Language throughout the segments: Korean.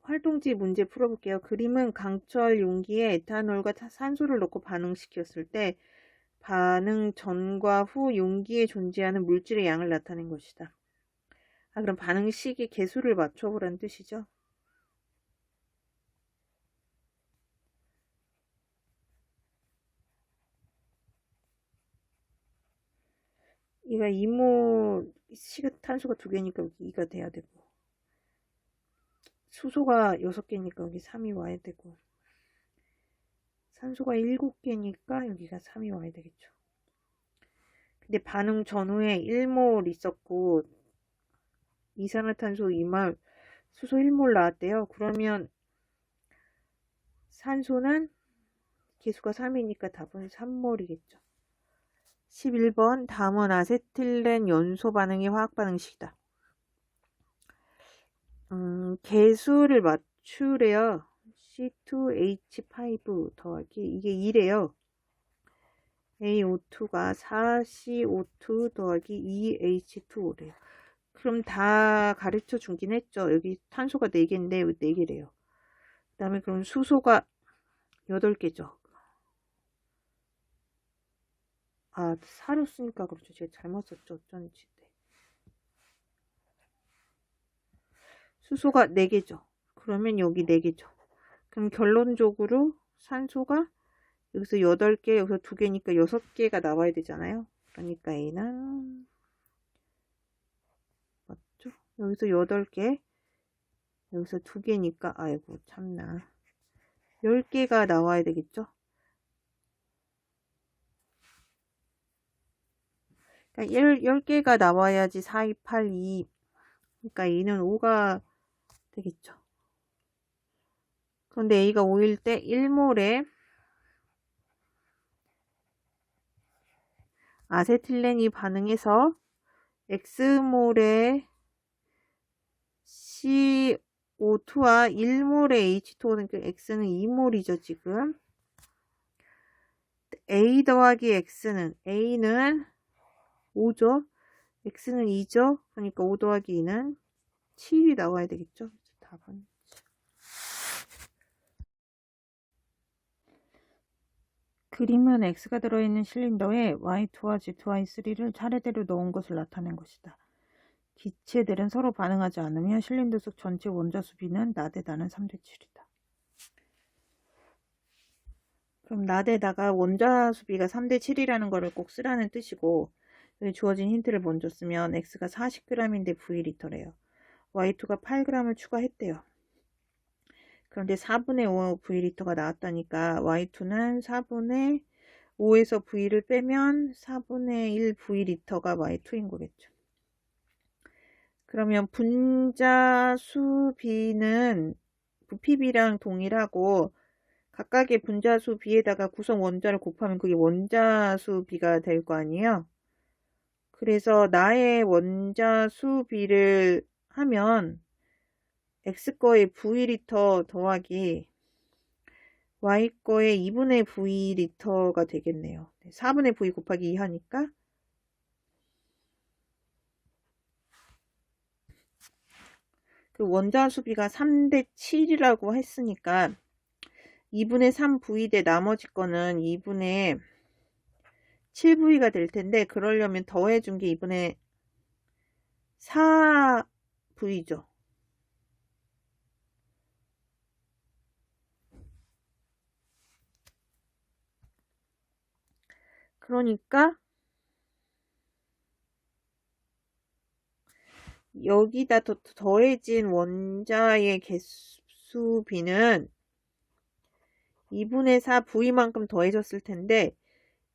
활동지 문제 풀어볼게요. 그림은 강철 용기에 에탄올과 산소를 넣고 반응시켰을 때 반응 전과 후 용기에 존재하는 물질의 양을 나타낸 것이다. 그럼 반응 시기 개수를 맞춰보라는 뜻이죠. 얘가 2모 식炭소가 2개니까 여기 2가 돼야 되고, 수소가 6개니까 여기 3이 와야 되고, 산소가 7개니까 여기가 3이 와야 되겠죠. 근데 반응 전후에 1몰 있었고 이산화탄소 2몰, 수소 1몰 나왔대요. 그러면 산소는 개수가 3이니까 답은 3몰이겠죠. 11번 다음은 아세틸렌 연소 반응의 화학 반응식이다. 개수를 맞추래요. C2H5 더하기 이게 2래요. AO2가 4CO2 더하기 2H2O래요. 그럼 다 가르쳐 주긴 했죠. 여기 탄소가 4개인데 여기 4개래요. 그 다음에 그럼 수소가 8개죠. 아, 4로 쓰니까 그렇죠. 제가 잘못 썼죠. 어쩐지. 네. 수소가 4개죠. 그러면 여기 4개죠. 그럼 결론적으로 산소가 여기서 8개, 여기서 2개니까 6개가 나와야 되잖아요. 그러니까 A는 맞죠? 여기서 8개, 여기서 2개니까 아이고 참나 10개가 나와야 되겠죠? 그러니까 10개가 나와야지 4, 2, 8, 2 그러니까 A는 5가 되겠죠. 그런데 A가 5일 때 1몰에 아세틸렌이 반응해서 X몰의 CO2와 1몰의 H2O 그러니까 X는 2몰이죠 지금. A 더하기 X는 A는 5죠. X는 2죠. 그러니까 5 더하기 2는 7이 나와야 되겠죠. 답은 그림은 X가 들어있는 실린더에 Y2와 Z2, Y3를 차례대로 넣은 것을 나타낸 것이다. 기체들은 서로 반응하지 않으며 실린더 속 전체 원자 수비는 나대 나는 3대 7이다. 그럼 나대다가 원자 수비가 3대 7이라는 거를 꼭 쓰라는 뜻이고 여기 주어진 힌트를 먼저 쓰면 X가 40g인데 V리터래요. Y2가 8g을 추가했대요. 그런데 4분의 5 V리터가 나왔다니까 Y2는 4분의 5에서 V를 빼면 4분의 1 V리터가 Y2인 거겠죠. 그러면 분자수 B는 부피비랑 동일하고 각각의 분자수 B에다가 구성 원자를 곱하면 그게 원자수 B가 될 거 아니에요. 그래서 나의 원자수 B를 하면 X 거의 V리터 더하기 Y 거의 2분의 V리터가 되겠네요. 4분의 V 곱하기 2 하니까 그 원자 수비가 3대 7이라고 했으니까 2분의 3V 대 나머지 거는 2분의 7V가 될 텐데 그러려면 더해준 게 2분의 4V죠. 그러니까 여기다 더해진 원자의 개수 B는 2분의 4V만큼 더해졌을 텐데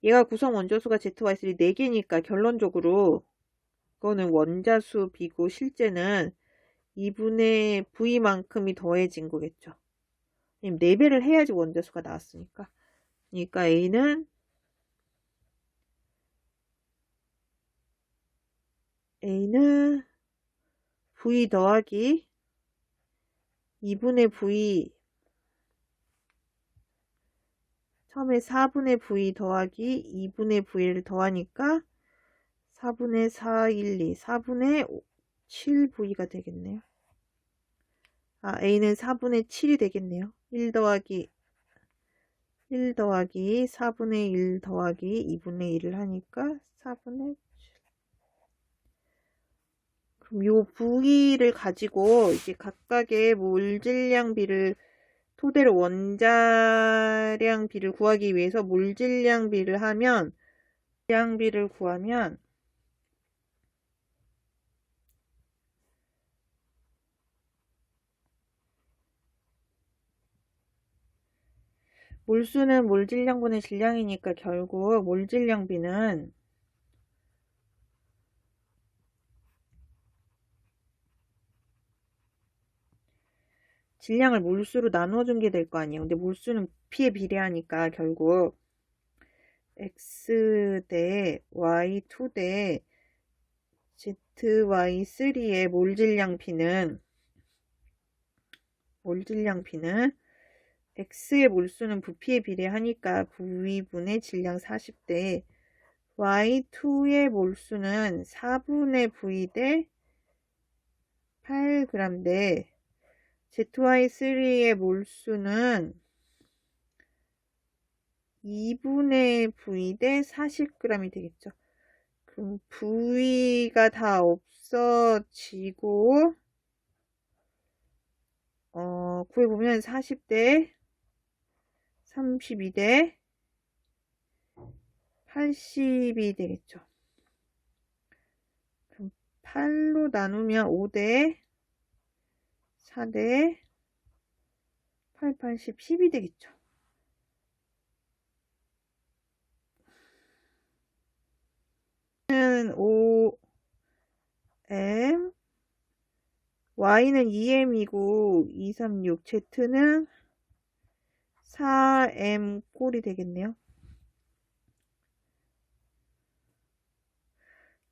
얘가 구성 원자수가 ZY3 4개니까 결론적으로 그거는 원자수 B고 실제는 2분의 V만큼이 더해진 거겠죠. 4배를 해야지 원자수가 나왔으니까. 그러니까 A는 V 더하기 2분의 V 처음에 4분의 V 더하기 2분의 V를 더하니까 4분의 4, 1, 2, 4분의 7V가 되겠네요. A는 4분의 7이 되겠네요. 1 더하기 4분의 1 더하기 2분의 1을 하니까 4분의 7. 그럼 요 V를 가지고 이제 각각의 몰질량비를 토대로 원자량비를 구하기 위해서 몰질량비를 하면 질량비를 구하면 몰수는 몰질량분의 질량이니까 결국 몰질량비는 질량을 몰수로 나누어 준 게 될 거 아니에요. 근데 몰수는 P에 비례하니까 결국 X 대 Y2 대 ZY3의 몰질량비는 X의 몰수는 부피에 비례하니까 V분의 질량 40대 Y2의 몰수는 4분의 V 대 8g 대 ZY3의 몰수는 2분의 V 대 40g이 되겠죠. 그럼 V가 다 없어지고 구해보면 40대 32대 80이 되겠죠. 그럼 8로 나누면 5대 4대 8, 80, 10이 되겠죠. 는 5m y는 2m이고 236 z는 4m 꼴이 되겠네요.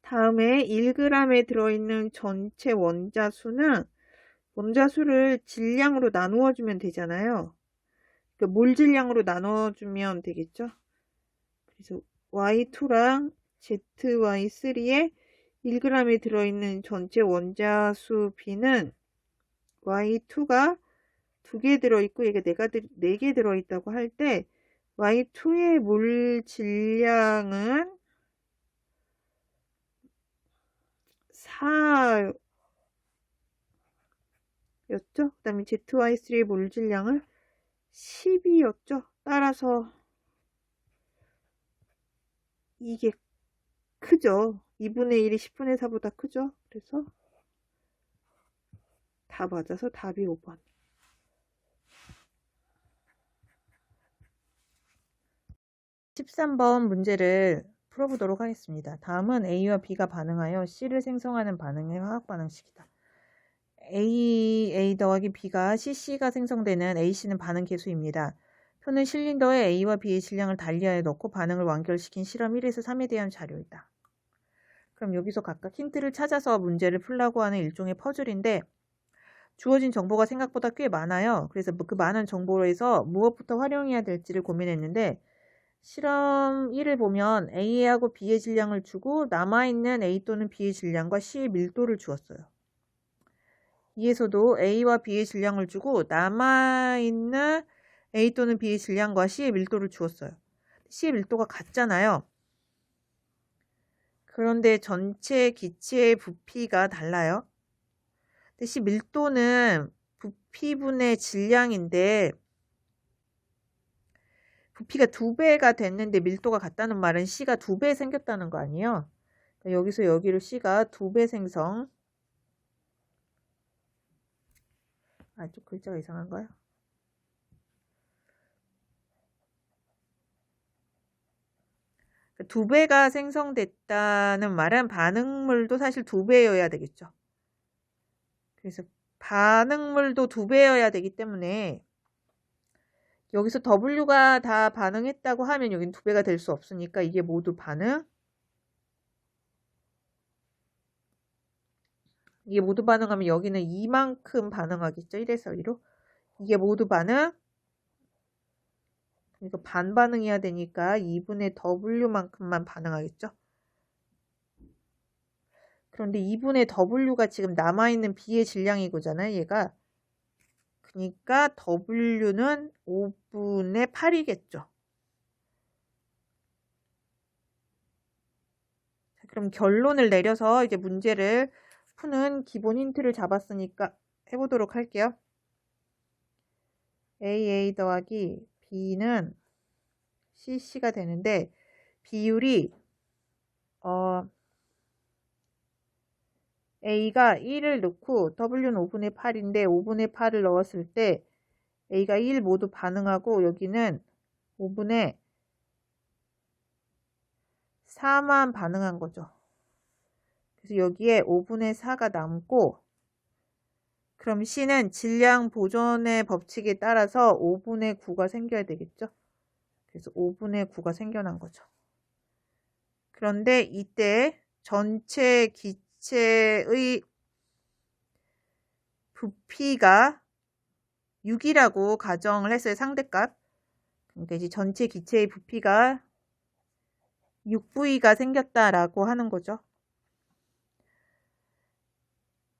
다음에 1g에 들어있는 전체 원자수는 원자수를 질량으로 나누어 주면 되잖아요. 그러니까 몰질량으로 나눠주면 되겠죠. 그래서 Y2랑 ZY3에 1g에 들어있는 전체 원자수 B는 Y2가 2개 들어있고 얘가 4개 들어있다고 할 때 Y2의 몰질량은 4였죠. 그 다음에 ZY3의 몰질량은 10이었죠. 따라서 이게 크죠. 2분의 1이 10분의 4보다 크죠. 그래서 다 맞아서 답이 5번. 13번 문제를 풀어보도록 하겠습니다. 다음은 A와 B가 반응하여 C를 생성하는 반응의 화학 반응식이다. A 더하기 B가 CC가 생성되는 AC는 반응 계수입니다. 표는 실린더에 A와 B의 질량을 달리하여 넣고 반응을 완결시킨 실험 1에서 3에 대한 자료이다. 그럼 여기서 각각 힌트를 찾아서 문제를 풀라고 하는 일종의 퍼즐인데 주어진 정보가 생각보다 꽤 많아요. 그래서 그 많은 정보에서 무엇부터 활용해야 될지를 고민했는데 실험 1을 보면 A하고 B의 질량을 주고 남아있는 A 또는 B의 질량과 C의 밀도를 주었어요. 이에서도 A와 B의 질량을 주고 남아있는 A 또는 B의 질량과 C의 밀도를 주었어요. C의 밀도가 같잖아요. 그런데 전체 기체의 부피가 달라요. 근데 C 밀도는 부피분의 질량인데 부피가 2배가 됐는데 밀도가 같다는 말은 C가 2배 생겼다는 거 아니에요? 그러니까 여기서 여기를 C가 2배 생성. 좀 글자가 이상한가요? 그러니까 2배가 생성됐다는 말은 반응물도 사실 2배여야 되겠죠. 그래서 반응물도 2배여야 되기 때문에 여기서 W가 다 반응했다고 하면 여긴 2배가 될 수 없으니까 이게 모두 반응. 이게 모두 반응하면 여기는 이만큼 반응하겠죠. 1에서 2로. 이게 모두 반응. 그러니까 반반응해야 되니까 2분의 W만큼만 반응하겠죠. 그런데 2분의 W가 지금 남아있는 B의 질량이고잖아요. 얘가. 그러니까 W는 5분의 8이겠죠. 그럼 결론을 내려서 이제 문제를 푸는 기본 힌트를 잡았으니까 해보도록 할게요. AA 더하기 B는 CC가 되는데 비율이 A가 1을 넣고 W는 5분의 8인데 5분의 8을 넣었을 때 A가 1 모두 반응하고 여기는 5분의 4만 반응한 거죠. 그래서 여기에 5분의 4가 남고 그럼 C는 질량 보존의 법칙에 따라서 5분의 9가 생겨야 되겠죠. 그래서 5분의 9가 생겨난 거죠. 그런데 이때 전체 기체의 부피가 6이라고 가정을 했어요. 상대값. 그러니까 이제 전체 기체의 부피가 6V가 생겼다라고 하는 거죠.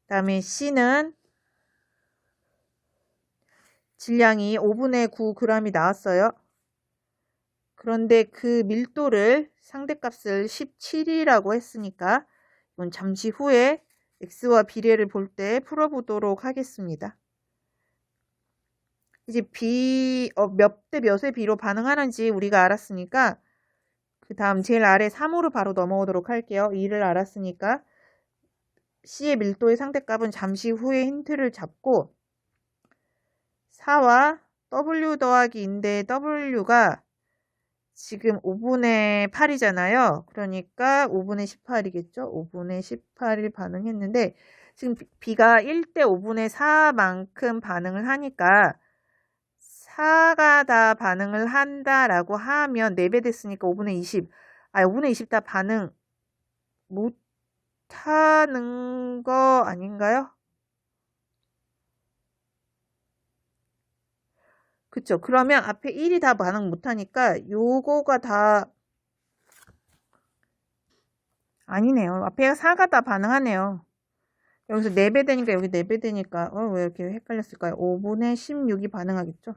그다음에 C는 질량이 5분의 9g이 나왔어요. 그런데 그 밀도를 상대값을 17이라고 했으니까 이건 잠시 후에 X와 비례를 볼 때 풀어보도록 하겠습니다. 이제 몇 대 몇의 비로 반응하는지 우리가 알았으니까 그 다음 제일 아래 3으로 바로 넘어오도록 할게요. 2를 알았으니까 C의 밀도의 상대값은 잠시 후에 힌트를 잡고 4와 W 더하기 인데 W가 지금 5분의 8이잖아요. 그러니까 5분의 18이겠죠. 5분의 18을 반응했는데 지금 B가 1대 5분의 4만큼 반응을 하니까 4가 다 반응을 한다라고 하면 4배 됐으니까 5분의 20. 5분의 20 다 반응 못하는 거 아닌가요? 그쵸. 그러면 앞에 1이 다 반응 못하니까 요거가 다 아니네요. 앞에 4가 다 반응하네요. 여기서 4배 되니까 여기 4배 되니까 왜 이렇게 헷갈렸을까요? 5분의 16이 반응하겠죠.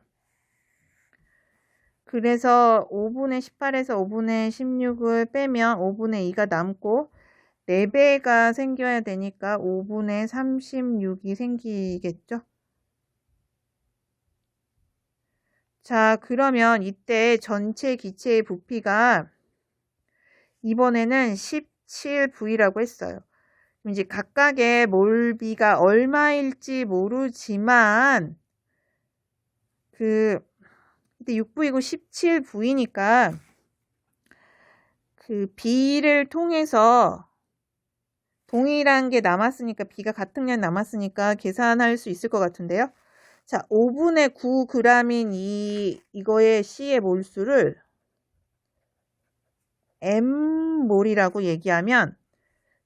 그래서 5분의 18에서 5분의 16을 빼면 5분의 2가 남고 4배가 생겨야 되니까 5분의 36이 생기겠죠. 자, 그러면 이때 전체 기체의 부피가 이번에는 17V라고 했어요. 이제 각각의 몰비가 얼마일지 모르지만 이때 6V이고 17V니까 그 B를 통해서 동일한 게 남았으니까 B가 같은 량 남았으니까 계산할 수 있을 것 같은데요. 자, 5분의 9g인 이거의 C의 몰수를 M몰이라고 얘기하면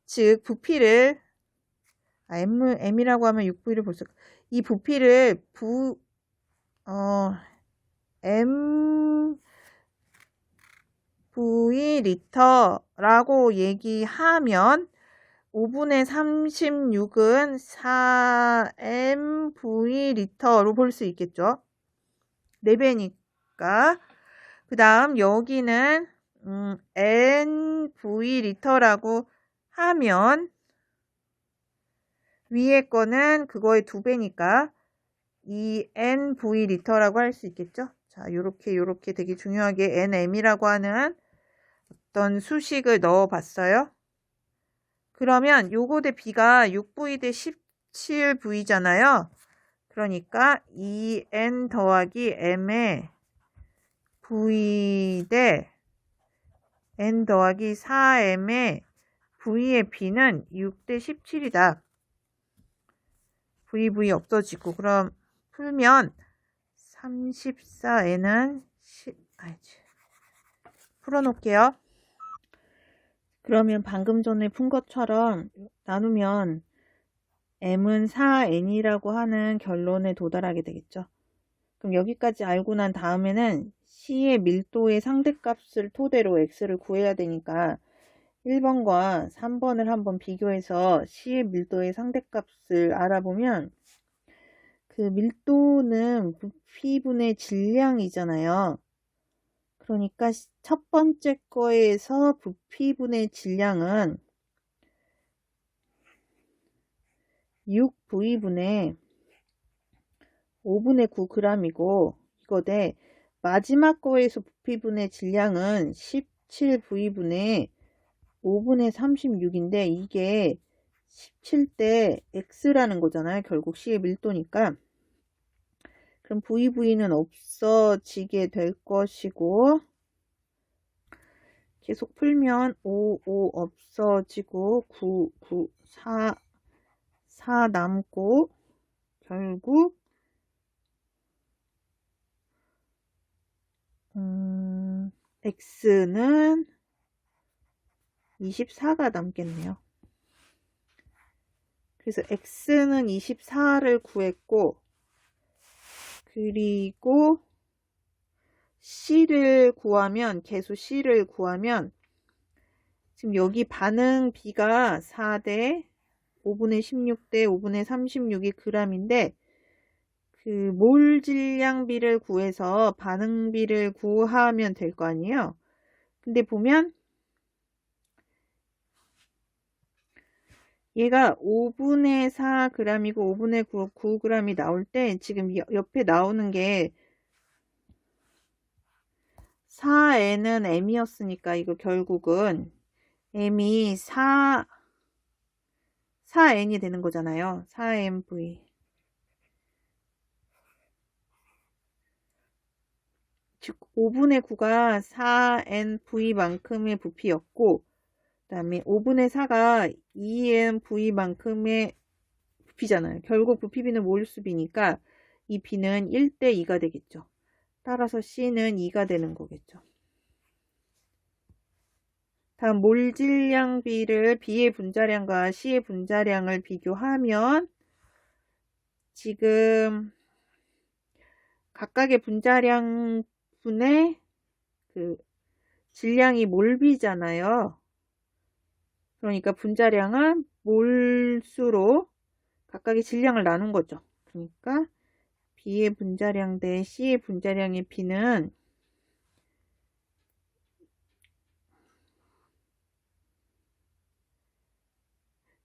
즉 부피를 M이라고 하면 6V를 볼 수 이 부피를 MV리터라고 얘기하면 5분의 36은 4MV리터로 볼 수 있겠죠. 4배니까. 그 다음 여기는 NV리터라고 하면 위에 거는 그거의 2배니까 2NV리터라고 할 수 있겠죠. 자, 요렇게 되게 중요하게 NM이라고 하는 어떤 수식을 넣어 봤어요. 그러면 요거 대 B가 6V 대 17V잖아요. 그러니까 2N 더하기 M의 V 대 N 더하기 4M의 V의 B는 6 대 17이다. VV 없어지고 그럼 풀면 34N은 풀어놓을게요. 그러면 방금 전에 푼 것처럼 나누면 M은 4N이라고 하는 결론에 도달하게 되겠죠. 그럼 여기까지 알고 난 다음에는 C의 밀도의 상대값을 토대로 X를 구해야 되니까 1번과 3번을 한번 비교해서 C의 밀도의 상대값을 알아보면 그 밀도는 부피분의 질량이잖아요. 그러니까 첫 번째 거에서 부피분의 질량은 6V분의 5분의 9g이고 이거 대 마지막 거에서 부피분의 질량은 17V분의 5분의 36인데 이게 17대 X라는 거잖아요. 결국 C의 밀도니까. 그럼 VV는 없어지게 될 것이고 계속 풀면 5, 5 없어지고 9, 9, 4, 4 남고 결국 X는 24가 남겠네요. 그래서 X는 24를 구했고 그리고 C를 구하면 계수 C를 구하면 지금 여기 반응 비가 4대 5분의 16대 5분의 36이 g인데 그 몰 질량비를 구해서 반응비를 구하면 될 거 아니에요. 근데 보면 얘가 5분의 4g이고 5분의 9g이 나올 때 지금 옆에 나오는 게 4n은 m이었으니까 이거 결국은 m이 4n이 되는 거잖아요. 4mv. 즉 5분의 9가 4nv만큼의 부피였고 그 다음에 5분의 4가 2nv만큼의 부피잖아요. 결국 부피비는 몰수비니까 이 B는 1대 2가 되겠죠. 따라서 C는 2가 되는 거겠죠. 다음 몰질량비를 B의 분자량과 C의 분자량을 비교하면 지금 각각의 분자량 분의 그 질량이 몰비잖아요. 그러니까 분자량은 몰수로 각각의 질량을 나눈 거죠. 그러니까 B의 분자량 대 C의 분자량의 B는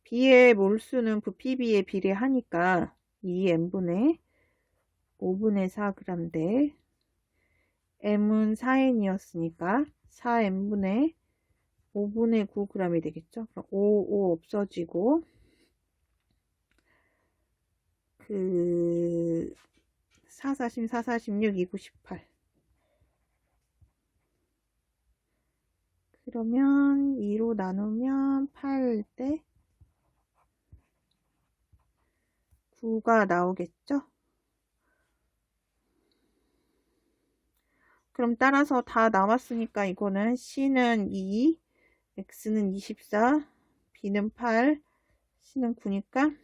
B의 몰수는 부피비에 비례하니까 2n분의 5분의 4g 대 m은 4n이었으니까 4n분의 5분의 9g이 되겠죠. 그럼 5 없어지고 그 4, 40, 4, 46, 2, 9, 18 그러면 2로 나누면 8대 9가 나오겠죠. 그럼 따라서 다 나왔으니까 이거는 C는 2, X는 24, B는 8, C는 9니까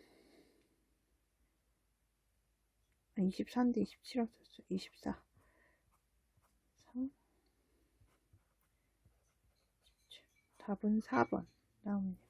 24인데 27 없었죠. 24. 3, 답은 4번 나옵니다.